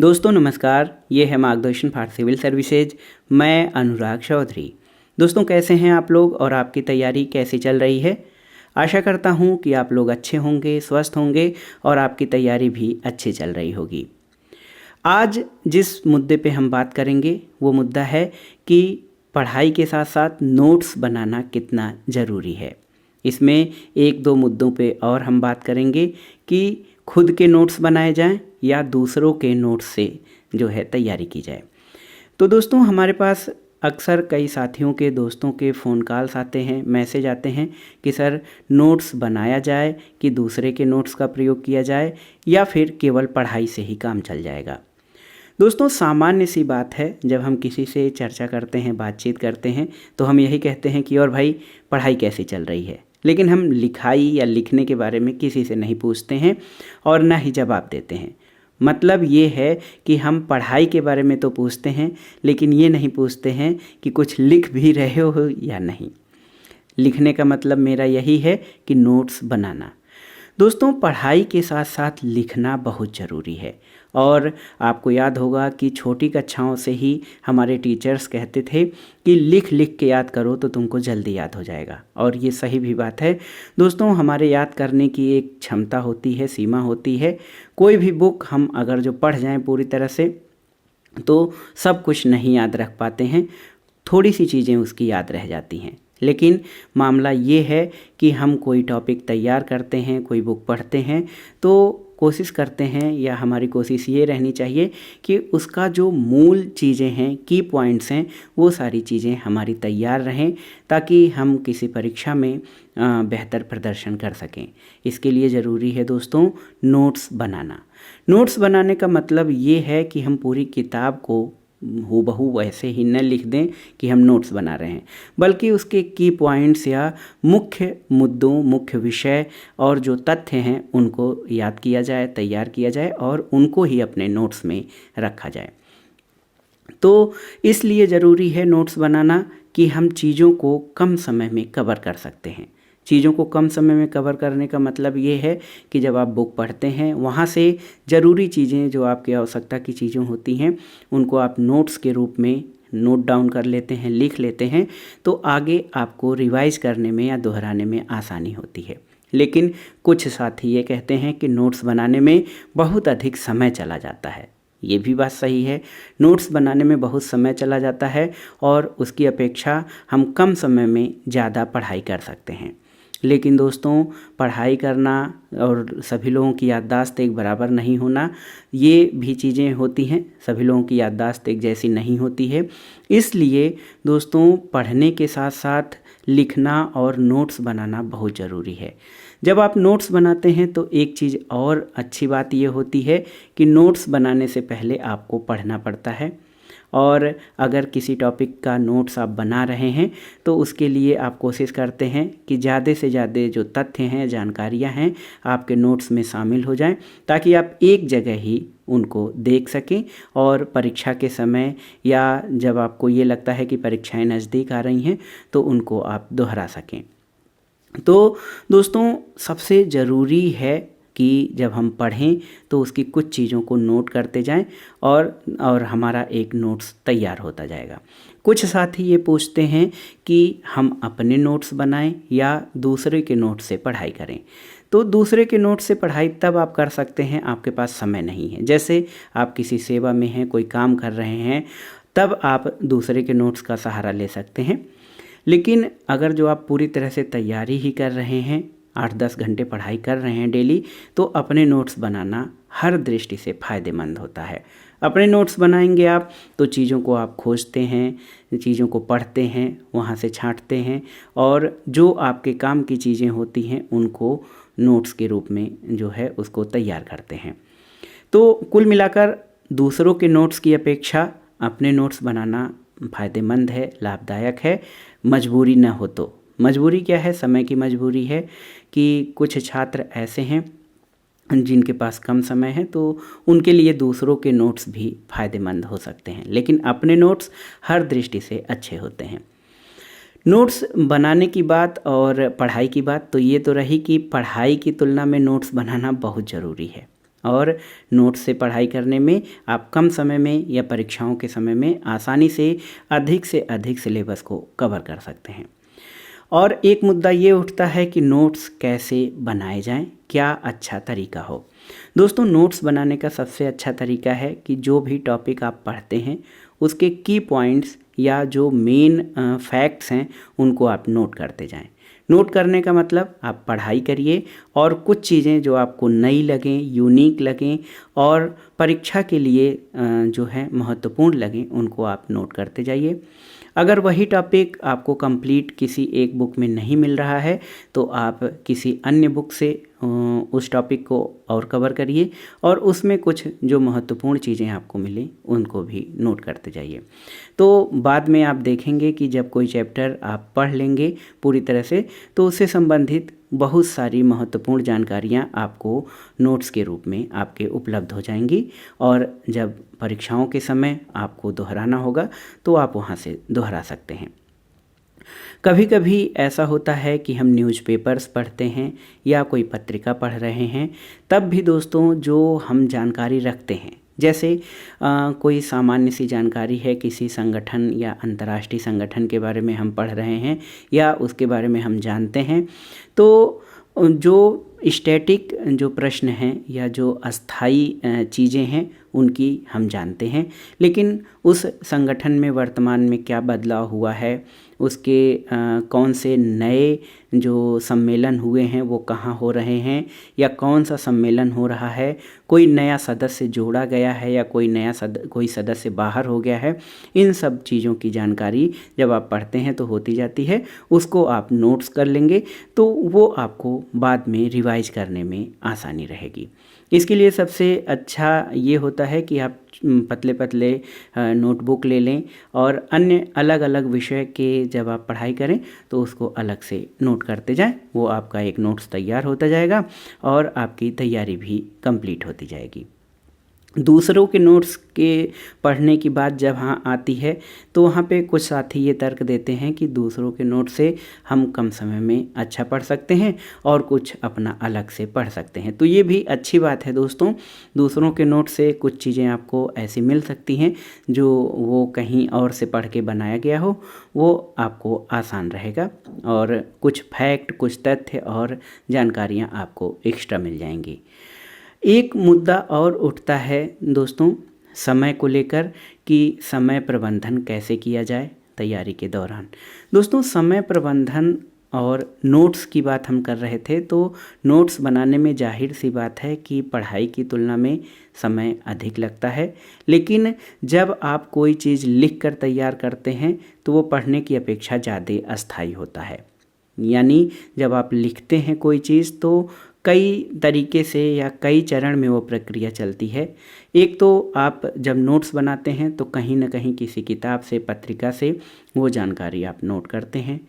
दोस्तों नमस्कार, ये है मार्गदर्शन फॉर सिविल सर्विसेज। मैं अनुराग चौधरी। दोस्तों कैसे हैं आप लोग और आपकी तैयारी कैसी चल रही है। आशा करता हूँ कि आप लोग अच्छे होंगे, स्वस्थ होंगे और आपकी तैयारी भी अच्छी चल रही होगी। आज जिस मुद्दे पे हम बात करेंगे वो मुद्दा है कि पढ़ाई के साथ साथ नोट्स बनाना कितना ज़रूरी है। इसमें एक दो मुद्दों पे और हम बात करेंगे कि खुद के नोट्स बनाए जाएं या दूसरों के नोट्स से जो है तैयारी की जाए। तो दोस्तों हमारे पास अक्सर कई साथियों के, दोस्तों के फ़ोन कॉल्स आते हैं, मैसेज आते हैं कि सर नोट्स बनाया जाए कि दूसरे के नोट्स का प्रयोग किया जाए या फिर केवल पढ़ाई से ही काम चल जाएगा। दोस्तों सामान्य सी बात है, जब हम किसी से चर्चा करते हैं, बातचीत करते हैं तो हम यही कहते हैं कि और भाई पढ़ाई कैसी चल रही है, लेकिन हम लिखाई या लिखने के बारे में किसी से नहीं पूछते हैं और ना ही जवाब देते हैं। मतलब ये है कि हम पढ़ाई के बारे में तो पूछते हैं लेकिन ये नहीं पूछते हैं कि कुछ लिख भी रहे हो या नहीं। लिखने का मतलब मेरा यही है कि नोट्स बनाना। दोस्तों पढ़ाई के साथ साथ लिखना बहुत ज़रूरी है और आपको याद होगा कि छोटी कक्षाओं से ही हमारे टीचर्स कहते थे कि लिख लिख के याद करो तो तुमको जल्दी याद हो जाएगा, और ये सही भी बात है। दोस्तों हमारे याद करने की एक क्षमता होती है, सीमा होती है। कोई भी बुक हम अगर जो पढ़ जाएं पूरी तरह से तो सब कुछ नहीं याद रख पाते हैं, थोड़ी सी चीज़ें उसकी याद रह जाती हैं। लेकिन मामला ये है कि हम कोई टॉपिक तैयार करते हैं, कोई बुक पढ़ते हैं तो कोशिश करते हैं, या हमारी कोशिश ये रहनी चाहिए कि उसका जो मूल चीज़ें हैं, की पॉइंट्स हैं, वो सारी चीज़ें हमारी तैयार रहें ताकि हम किसी परीक्षा में बेहतर प्रदर्शन कर सकें। इसके लिए ज़रूरी है दोस्तों नोट्स बनाना। नोट्स बनाने का मतलब ये है कि हम पूरी किताब को हूबहू वैसे ही न लिख दें कि हम नोट्स बना रहे हैं, बल्कि उसके की पॉइंट्स या मुख्य मुद्दों, मुख्य विषय और जो तथ्य हैं उनको याद किया जाए, तैयार किया जाए और उनको ही अपने नोट्स में रखा जाए। तो इसलिए ज़रूरी है नोट्स बनाना कि हम चीज़ों को कम समय में कवर कर सकते हैं। चीज़ों को कम समय में कवर करने का मतलब ये है कि जब आप बुक पढ़ते हैं वहाँ से ज़रूरी चीज़ें, जो आपकी आवश्यकता की चीज़ें होती हैं, उनको आप नोट्स के रूप में नोट डाउन कर लेते हैं, लिख लेते हैं, तो आगे आपको रिवाइज करने में या दोहराने में आसानी होती है। लेकिन कुछ साथी ये कहते हैं कि नोट्स बनाने में बहुत अधिक समय चला जाता है। ये भी बात सही है, नोट्स बनाने में बहुत समय चला जाता है और उसकी अपेक्षा हम कम समय में ज़्यादा पढ़ाई कर सकते हैं। लेकिन दोस्तों पढ़ाई करना और सभी लोगों की याददाश्त एक बराबर नहीं होना, ये भी चीज़ें होती हैं। सभी लोगों की याददाश्त एक जैसी नहीं होती है। इसलिए दोस्तों पढ़ने के साथ साथ लिखना और नोट्स बनाना बहुत ज़रूरी है। जब आप नोट्स बनाते हैं तो एक चीज़ और अच्छी बात ये होती है कि नोट्स बनाने से पहले आपको पढ़ना पड़ता है, और अगर किसी टॉपिक का नोट्स आप बना रहे हैं तो उसके लिए आप कोशिश करते हैं कि ज़्यादा से ज़्यादा जो तथ्य हैं, जानकारियां हैं, आपके नोट्स में शामिल हो जाएं ताकि आप एक जगह ही उनको देख सकें और परीक्षा के समय या जब आपको ये लगता है कि परीक्षाएं नज़दीक आ रही हैं तो उनको आप दोहरा सकें। तो दोस्तों सबसे ज़रूरी है कि जब हम पढ़ें तो उसकी कुछ चीज़ों को नोट करते जाएं और हमारा एक नोट्स तैयार होता जाएगा। कुछ साथी ये पूछते हैं कि हम अपने नोट्स बनाएं या दूसरे के नोट्स से पढ़ाई करें। तो दूसरे के नोट्स से पढ़ाई तब आप कर सकते हैं आपके पास समय नहीं है। जैसे आप किसी सेवा में हैं, कोई काम कर रहे हैं, तब आप दूसरे के नोट्स का सहारा ले सकते हैं। लेकिन अगर जो आप पूरी तरह से तैयारी ही कर रहे हैं, 8-10 घंटे पढ़ाई कर रहे हैं डेली, तो अपने नोट्स बनाना हर दृष्टि से फ़ायदेमंद होता है। अपने नोट्स बनाएंगे आप तो चीज़ों को आप खोजते हैं, चीज़ों को पढ़ते हैं, वहाँ से छांटते हैं और जो आपके काम की चीज़ें होती हैं उनको नोट्स के रूप में जो है उसको तैयार करते हैं। तो कुल मिलाकर दूसरों के नोट्स की अपेक्षा अपने नोट्स बनाना फ़ायदेमंद है, लाभदायक है, मजबूरी न हो तो। मजबूरी क्या है? समय की मजबूरी है कि कुछ छात्र ऐसे हैं जिनके पास कम समय है तो उनके लिए दूसरों के नोट्स भी फ़ायदेमंद हो सकते हैं, लेकिन अपने नोट्स हर दृष्टि से अच्छे होते हैं। नोट्स बनाने की बात और पढ़ाई की बात तो ये तो रही कि पढ़ाई की तुलना में नोट्स बनाना बहुत ज़रूरी है। और नोट्स से पढ़ाई करने में आप कम समय में या परीक्षाओं के समय में आसानी से अधिक सिलेबस को कवर कर सकते हैं। और एक मुद्दा ये उठता है कि नोट्स कैसे बनाए जाएं, क्या अच्छा तरीका हो। दोस्तों, नोट्स बनाने का सबसे अच्छा तरीका है कि जो भी टॉपिक आप पढ़ते हैं उसके की पॉइंट्स या जो मेन फैक्ट्स हैं उनको आप नोट करते जाएं। नोट करने का मतलब आप पढ़ाई करिए और कुछ चीज़ें जो आपको नई लगें, यूनिक लगें और परीक्षा के लिए जो है महत्वपूर्ण लगें, उनको आप नोट करते जाइए। अगर वही टॉपिक आपको कंप्लीट किसी एक बुक में नहीं मिल रहा है तो आप किसी अन्य बुक से उस टॉपिक को और कवर करिए और उसमें कुछ जो महत्वपूर्ण चीज़ें आपको मिलें उनको भी नोट करते जाइए। तो बाद में आप देखेंगे कि जब कोई चैप्टर आप पढ़ लेंगे पूरी तरह से तो उससे संबंधित बहुत सारी महत्वपूर्ण जानकारियाँ आपको नोट्स के रूप में आपके उपलब्ध हो जाएंगी और जब परीक्षाओं के समय आपको दोहराना होगा तो आप वहाँ से दोहरा सकते हैं। कभी कभी ऐसा होता है कि हम न्यूज़पेपर्स पढ़ते हैं या कोई पत्रिका पढ़ रहे हैं, तब भी दोस्तों जो हम जानकारी रखते हैं, जैसे कोई सामान्य सी जानकारी है किसी संगठन या अंतर्राष्ट्रीय संगठन के बारे में हम पढ़ रहे हैं या उसके बारे में हम जानते हैं, तो जो स्टैटिक जो प्रश्न हैं या जो अस्थाई चीज़ें हैं उनकी हम जानते हैं, लेकिन उस संगठन में वर्तमान में क्या बदलाव हुआ है, उसके कौन से नए जो सम्मेलन हुए हैं वो कहाँ हो रहे हैं या कौन सा सम्मेलन हो रहा है, कोई नया सदस्य जोड़ा गया है या कोई सदस्य बाहर हो गया है, इन सब चीज़ों की जानकारी जब आप पढ़ते हैं तो होती जाती है। उसको आप नोट्स कर लेंगे तो वो आपको बाद में रिवाइज करने में आसानी रहेगी। इसके लिए सबसे अच्छा ये होता है कि आप पतले पतले नोटबुक ले लें और अन्य अलग अलग विषय के जब आप पढ़ाई करें तो उसको अलग से नोट करते जाएं। वो आपका एक नोट्स तैयार होता जाएगा और आपकी तैयारी भी कंप्लीट होती जाएगी। दूसरों के नोट्स के पढ़ने की बात जब हाँ आती है तो वहाँ पे कुछ साथी ये तर्क देते हैं कि दूसरों के नोट से हम कम समय में अच्छा पढ़ सकते हैं और कुछ अपना अलग से पढ़ सकते हैं। तो ये भी अच्छी बात है दोस्तों, दूसरों के नोट से कुछ चीज़ें आपको ऐसी मिल सकती हैं जो वो कहीं और से पढ़ के बनाया गया हो, वो आपको आसान रहेगा और कुछ फैक्ट, कुछ तथ्य और जानकारियाँ आपको एक्स्ट्रा मिल जाएंगी। एक मुद्दा और उठता है दोस्तों समय को लेकर कि समय प्रबंधन कैसे किया जाए तैयारी के दौरान। दोस्तों, समय प्रबंधन और नोट्स की बात हम कर रहे थे, तो नोट्स बनाने में जाहिर सी बात है कि पढ़ाई की तुलना में समय अधिक लगता है, लेकिन जब आप कोई चीज़ लिख कर तैयार करते हैं तो वो पढ़ने की अपेक्षा ज़्यादा अस्थायी होता है। यानी जब आप लिखते हैं कोई चीज़ तो कई तरीके से या कई चरण में वो प्रक्रिया चलती है। एक तो आप जब नोट्स बनाते हैं तो कहीं ना कहीं किसी किताब से, पत्रिका से वो जानकारी आप नोट करते हैं।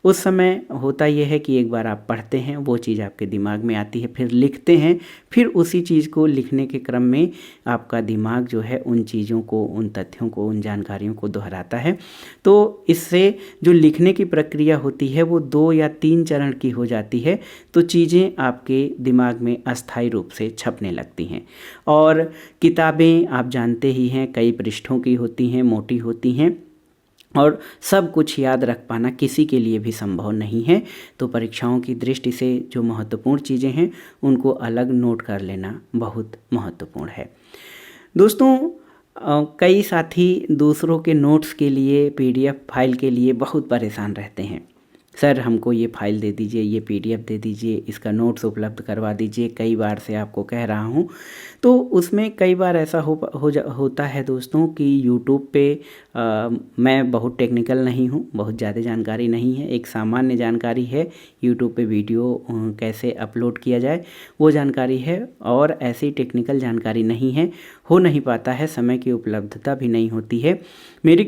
उस समय होता ये है कि एक बार आप पढ़ते हैं, वो चीज़ आपके दिमाग में आती है, फिर लिखते हैं, फिर उसी चीज़ को लिखने के क्रम में आपका दिमाग जो है उन चीज़ों को, उन तथ्यों को, उन जानकारियों को दोहराता है। तो इससे जो लिखने की प्रक्रिया होती है वो 2 या 3 चरण की हो जाती है, तो चीज़ें आपके दिमाग में अस्थायी रूप से छपने लगती हैं। और किताबें आप जानते ही हैं कई पृष्ठों की होती हैं, मोटी होती हैं और सब कुछ याद रख पाना किसी के लिए भी संभव नहीं है। तो परीक्षाओं की दृष्टि से जो महत्वपूर्ण चीज़ें हैं उनको अलग नोट कर लेना बहुत महत्वपूर्ण है। दोस्तों, कई साथी दूसरों के नोट्स के लिए, पीडीएफ फाइल के लिए बहुत परेशान रहते हैं। सर, हमको ये फ़ाइल दे दीजिए, ये पीडीएफ दे दीजिए, इसका नोट्स उपलब्ध करवा दीजिए, कई बार से आपको कह रहा हूँ। तो उसमें कई बार ऐसा होता है दोस्तों कि यूट्यूब पे मैं बहुत टेक्निकल नहीं हूँ, बहुत ज़्यादा जानकारी नहीं है, एक सामान्य जानकारी है यूट्यूब पे वीडियो कैसे अपलोड किया जाए वो जानकारी है, और ऐसी टेक्निकल जानकारी नहीं है, हो नहीं पाता है, समय की उपलब्धता भी नहीं होती है। मेरी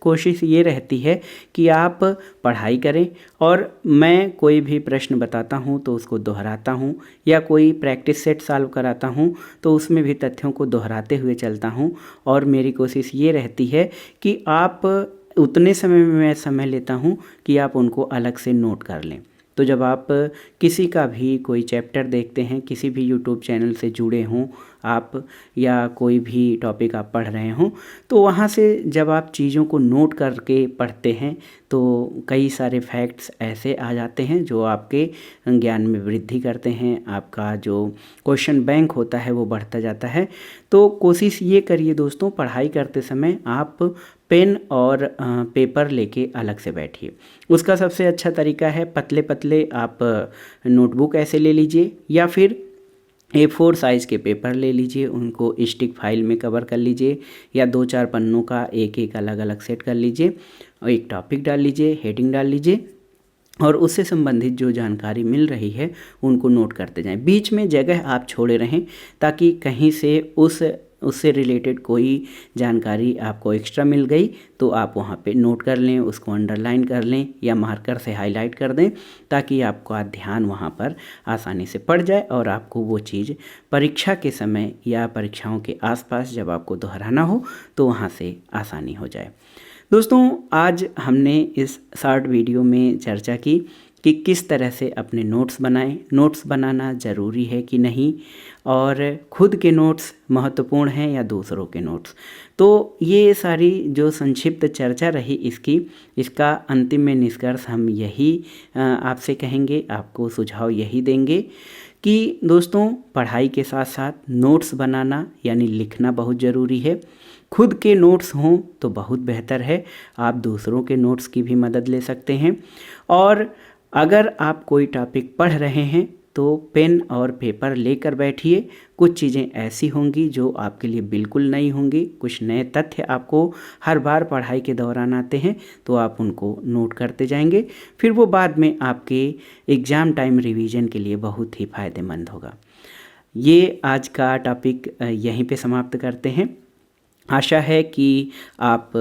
कोशिश ये रहती है कि आप पढ़ाई करें और मैं कोई भी प्रश्न बताता हूँ तो उसको दोहराता हूँ, या कोई प्रैक्टिस सेट सॉल्व कराता हूँ तो उसमें भी तथ्यों को दोहराते हुए चलता हूँ। और मेरी कोशिश ये रहती है कि आप उतने समय में मैं समय लेता हूँ कि आप उनको अलग से नोट कर लें। तो जब आप किसी का भी कोई चैप्टर देखते हैं, किसी भी यूट्यूब चैनल से जुड़े हों आप, या कोई भी टॉपिक आप पढ़ रहे हों, तो वहाँ से जब आप चीज़ों को नोट करके पढ़ते हैं तो कई सारे फैक्ट्स ऐसे आ जाते हैं जो आपके ज्ञान में वृद्धि करते हैं। आपका जो क्वेश्चन बैंक होता है वो बढ़ता जाता है। तो कोशिश ये करिए दोस्तों, पढ़ाई करते समय आप पेन और पेपर लेके अलग से बैठिए। उसका सबसे अच्छा तरीका है, पतले पतले आप नोटबुक ऐसे ले लीजिए, या फिर A4 साइज़ के पेपर ले लीजिए, उनको स्टिक फाइल में कवर कर लीजिए, या 2-4 पन्नों का एक एक अलग अलग सेट कर लीजिए और एक टॉपिक डाल लीजिए, हेडिंग डाल लीजिए और उससे संबंधित जो जानकारी मिल रही है उनको नोट करते जाएं। बीच में जगह आप छोड़े रहें ताकि कहीं से उससे रिलेटेड कोई जानकारी आपको एक्स्ट्रा मिल गई तो आप वहाँ पे नोट कर लें, उसको अंडरलाइन कर लें या मार्कर से हाईलाइट कर दें, ताकि आपका ध्यान वहाँ पर आसानी से पड़ जाए और आपको वो चीज़ परीक्षा के समय या परीक्षाओं के आसपास जब आपको दोहराना हो तो वहाँ से आसानी हो जाए। दोस्तों, आज हमने इस शॉर्ट वीडियो में चर्चा की कि किस तरह से अपने नोट्स बनाएं, नोट्स बनाना ज़रूरी है कि नहीं, और खुद के नोट्स महत्वपूर्ण हैं या दूसरों के नोट्स। तो ये सारी जो संक्षिप्त चर्चा रही इसका अंतिम में निष्कर्ष हम यही आपसे कहेंगे, आपको सुझाव यही देंगे कि दोस्तों, पढ़ाई के साथ साथ नोट्स बनाना यानी लिखना बहुत ज़रूरी है। खुद के नोट्स हों तो बहुत बेहतर है, आप दूसरों के नोट्स की भी मदद ले सकते हैं। और अगर आप कोई टॉपिक पढ़ रहे हैं तो पेन और पेपर लेकर बैठिए। कुछ चीज़ें ऐसी होंगी जो आपके लिए बिल्कुल नई होंगी, कुछ नए तथ्य आपको हर बार पढ़ाई के दौरान आते हैं तो आप उनको नोट करते जाएंगे, फिर वो बाद में आपके एग्ज़ाम टाइम रिवीजन के लिए बहुत ही फ़ायदेमंद होगा। ये आज का टॉपिक यहीं पे समाप्त करते हैं। आशा है कि आप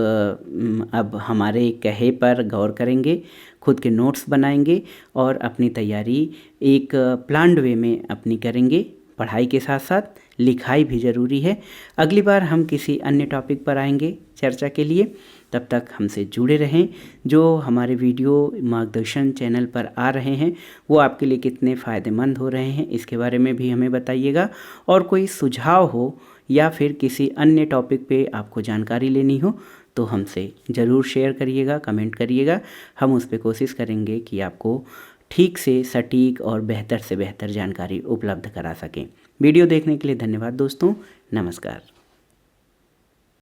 अब हमारे कहे पर गौर करेंगे, खुद के नोट्स बनाएंगे और अपनी तैयारी एक प्लान्ड वे में अपनी करेंगे। पढ़ाई के साथ साथ लिखाई भी ज़रूरी है। अगली बार हम किसी अन्य टॉपिक पर आएंगे चर्चा के लिए, तब तक हमसे जुड़े रहें। जो हमारे वीडियो मार्गदर्शन चैनल पर आ रहे हैं वो आपके लिए कितने फ़ायदेमंद हो रहे हैं इसके बारे में भी हमें बताइएगा, और कोई सुझाव हो या फिर किसी अन्य टॉपिक पे आपको जानकारी लेनी हो तो हमसे ज़रूर शेयर करिएगा, कमेंट करिएगा। हम उस पर कोशिश करेंगे कि आपको ठीक से सटीक और बेहतर से बेहतर जानकारी उपलब्ध करा सकें। वीडियो देखने के लिए धन्यवाद दोस्तों, नमस्कार।